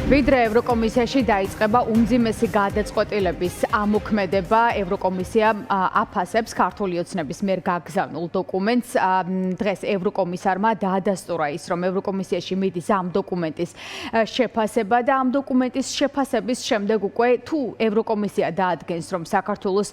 ვიდრე ევროკომისიაში დაიწყება უმძიმესი გადაწყვეტილების ამოქმედება, ევროკომისია აფასებს ქართული ოცნების მიერ გაგზავნულ დოკუმენტს. დღეს ევროკომისარმა დაადასტურა ის, რომ ევროკომისიაში მიდის ამ დოკუმენტის შეფასება და ამ დოკუმენტის შეფასების შემდეგ უკვე თუ ევროკომისია დაადგენს, რომ საქართველოს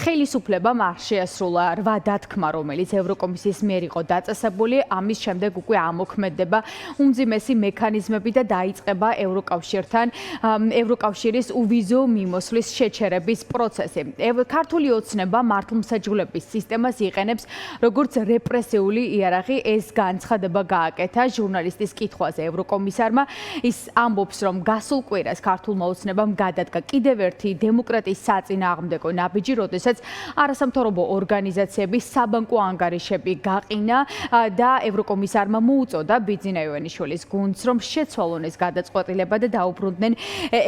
ხელისუფლებამ არ შეასრულა 8 დათქმა, რომელიც ევროკომისიის მიერ იყო დაწესებული, ამის შემდეგ უკვე ამოქმედება უმძიმესი მექანიზმები და დაიწყება ევროკავშირის უვიზო მიმოსვლის შეჩერების პროცესი. ქართული ოცნება მართლმსაჯულების სისტემას იყენებს როგორც რეპრესიული იარაღი. ეს განცხადება გააკეთა ჟურნალისტის კითხვაზე ევროკომისარმა. ის ამბობს, რომ გასულ კვირას ქართულმა ოცნებამ გადადგა კიდევ ერთი დემოკრატიის საწინააღმდეგო ნაბიჯი, როდესაც არასამთავრობო ორგანიზაციების საბანკო ანგარიშები გაყინა და ევროკომისარმა მოუწოდა ბიძინა ივანიშვილის გუნდს, რომ შეცვალონ ეს გადაწყვეტილება და დაუბრუნდნენ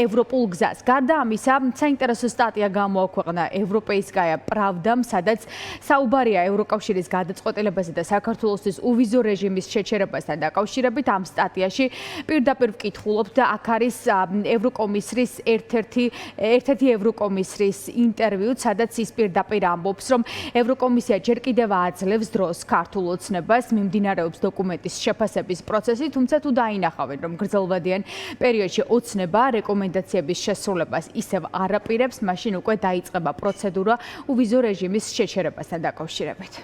ევროპულ გზას. გარდა ამისა, საინტერესო სტატია გამოაქვეყნა ევროპეისკაია პრავდამ, სადაც საუბარია ევროკავშირის გადაწყვეტილებაზე და საქართველოსთვის უვიზო რეჟიმის შეჩერებასთან დაკავშირებით. ამ სტატიაში პირდაპირ ვკითხულობთ და აქ არის ევროკომისრის ერთ-ერთი ევროკომისრის ინტერვიუ, სადაც ის პირდაპირ ამბობს, რომ ევროკომისია ჯერ კიდევ აძლევს დროს ქართულ ოცნებას, მიმდინარეობს დოკუმენტის შეფასების პროცესი, თუმცა თუ დაინახავენ, რომ გრძელვადიან პერიოდში ოცნება რეკომენდაციების შესრულებას ისევ არ აპირებს, მაშინ უკვე დაიწყება პროცედურა უვიზო რეჟიმის შეჩერებასთან დაკავშირებით.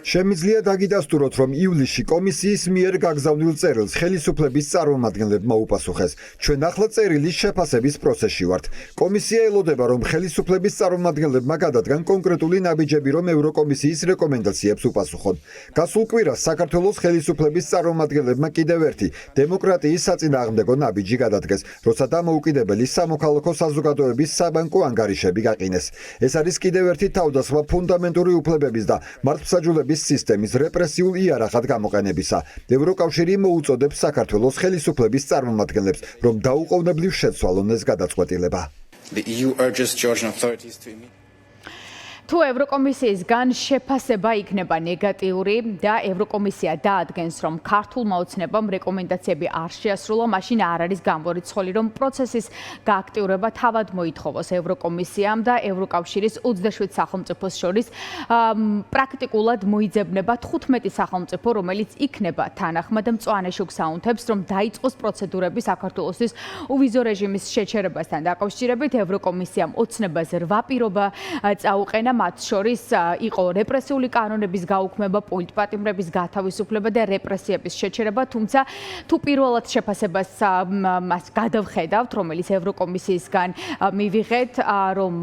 შემიძლია დაგიდასტუროთ, რომ ივლისში კომისიის მიერ გაგზავნილ წერილს ხელისუფლების წარმომადგენლებმა უპასუხეს. ჩვენ ახლა წერილის შეფასების პროცესში ვართ. კომისია ელოდება, რომ ხელისუფლების წარმომადგენლებმა გადადგან კონკრეტული ნაბიჯები, რომ ევროკომისიის რეკომენდაციებს უპასუხონ. გასულ კვირას საქართველოს ხელისუფლების წარმომადგენლებმა კიდევ ერთი დემოკრატიის საწინააღმდეგო ნაბიჯი გადადგეს, როცა დამოუკიდებელი სამოქალაქო საზოგადოების საბანკო ანგარიშები გაყინეს. ეს არის კიდევ ერთი თავდასხმა ფუნდამენტური უფლებების და მართლმსაჯულების სისტემის რეპრესიულ იარაღად გამოყენებისა. ევროკავშირი მოუწოდებს საქართველოს ხელისუფლების წარმომადგენლებს, რომ დაუყოვნებლივ შეცვალონ ეს გადაწყვეტილება. თუ ევროკომისიისგან შეფასება იქნება ნეგატიური და ევროკომისია დაადგენს, რომ ქართულმა ოცნებამ რეკომენდაციები არ შეასრულა, მაშინ არ არის გამორიცხული, რომ პროცესის გააქტიურება თავად მოითხოვოს ევროკომისიამ და ევროკავშირის 27 სახელმწიფოს შორის პრაქტიკულად მოიძებნება 15 სახელმწიფო, რომელიც იქნება თანახმად მწვანე შუქს აუნთებს, რომ დაიწყოს პროცედურები საქართველოსთვის უვიზო რეჟიმის შეჩერებასთან დაკავშირებით. ევროკომისიამ ოცნებაზე 8 პირობა წაუყენა, მათ შორის იყო რეპრესიული კანონების გაუქმება, პოლიტპატიმრების გათავისუფლება და რეპრესიების შეჩერება, თუმცა თუ პირველად შეფასებას მას გადავხედავთ, რომელიც ევროკომისიისგან მივიღეთ, რომ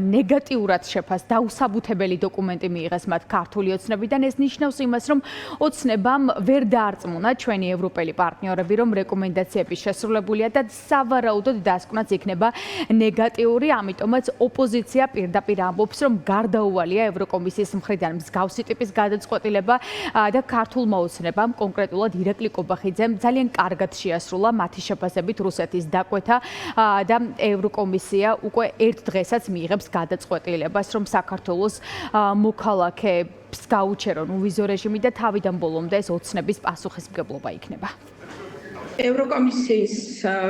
ნეგატიურად დაუსაბუთებელი დოკუმენტი მიიღეს მათ ქართული ოცნებიდან, ეს ნიშნავს იმას, რომ ოცნებამ ვერ დაარწმუნა ჩვენი ევროპელი პარტნიორები, რომ რეკომენდაციები შესრულებულია და სავარაუდოდ დასკვნაც იქნება ნეგატიური, ამიტომაც ოპოზიცია პირდაპირ ამბობს, რომ გარდაუვალია ევროკომისიის მხრიდან მსგავსი ტიპის გადაწყვეტილება და ქართულმა ოცნებამ, კონკრეტულად ირაკლი კობახიძემ ძალიან კარგად შეასრულა მათი შეფასებით რუსეთის დაკვეთა და ევროკომისია უკვე ერთ დღესაც მიიღებს გადაწყვეტილებას, რომ საქართველოს მოქალაქეებს გაუჩერონ უვიზო რეჟიმი და თავიდან ბოლომდე ეს ოცნების პასუხისმგებლობა იქნება. ევროკომისიის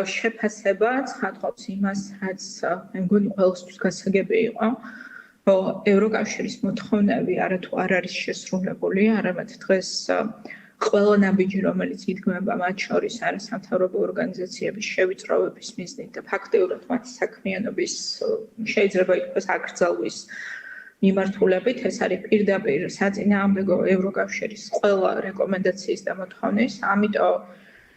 შეფასება ცხადყოფს იმას, რაც მე მგონი ყველასთვის გასაგები იყო. ევროკავშირის მოთხოვნები არათუ არ არის შესრულებული, არამედ დღეს ყველა ნაბიჯი, რომელიც იდგმება მათ შორის არასამთავრობო ორგანიზაციების შევიწროვების მიზნით და ფაქტიურად მათი საქმიანობის შეიძლება ითქვას აკრძალვის მიმართულებით, ეს არის პირდაპირ საწინააღმდეგო ევროკავშირის ყველა რეკომენდაციის და მოთხოვნის. ამიტომ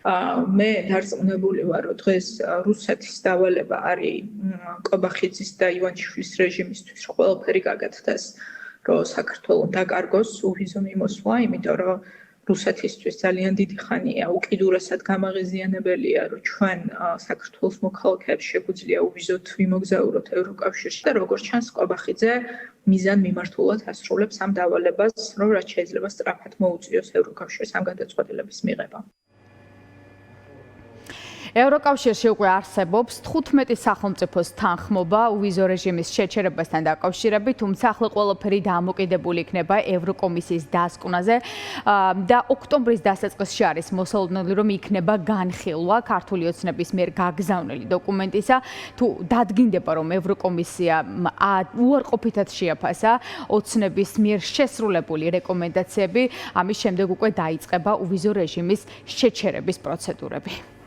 მე დარწმუნებული ვარ, რომ დღეს რუსეთის დავალება არის კობახიძის და ივანიშვილის რეჟიმისთვის, რომ ყველაფერი გაგაცდას, რომ საქართველოს დაკარგოს უვიზო მიმოსვლა, იმიტომ რომ რუსეთისთვის ძალიან დიდი ხანია უკიდურესად გამაღიზიანებელია, რომ ჩვენ საქართველოს მოქალაქეებს შეგვიძლია უვიზოთ ვიმოგზაუროთ ევროკავშირში და როგორც ჩანს, კობახიძე მიზან მიმართულად ასრულებს ამ დავალებას, რომ რაც შეიძლება სწრაფად მოუწიოს ევროკავშირს ამ გადაწყვეტილების მიღება. ევროკავშირში უკვე არსებობს 15 სახელმწიფოს თანხმობა უვიზო რეჟიმის შეჩერებასთან დაკავშირებით, თუმცა ახლა ყველაფერი დამოკიდებული იქნება ევროკომისიის დასკვნაზე და ოქტომბრის დასაწყისში არის მოსალოდნელი, რომ იქნება განხილვა ქართული ოცნების მიერ გაგზავნილი დოკუმენტისა. თუ დადგინდება, რომ ევროკომისია უარყოფითად შეაფასა ოცნების მიერ შესრულებული რეკომენდაციები, ამის შემდეგ უკვე დაიწყება უვიზო რეჟიმის შეჩერების პროცედურები.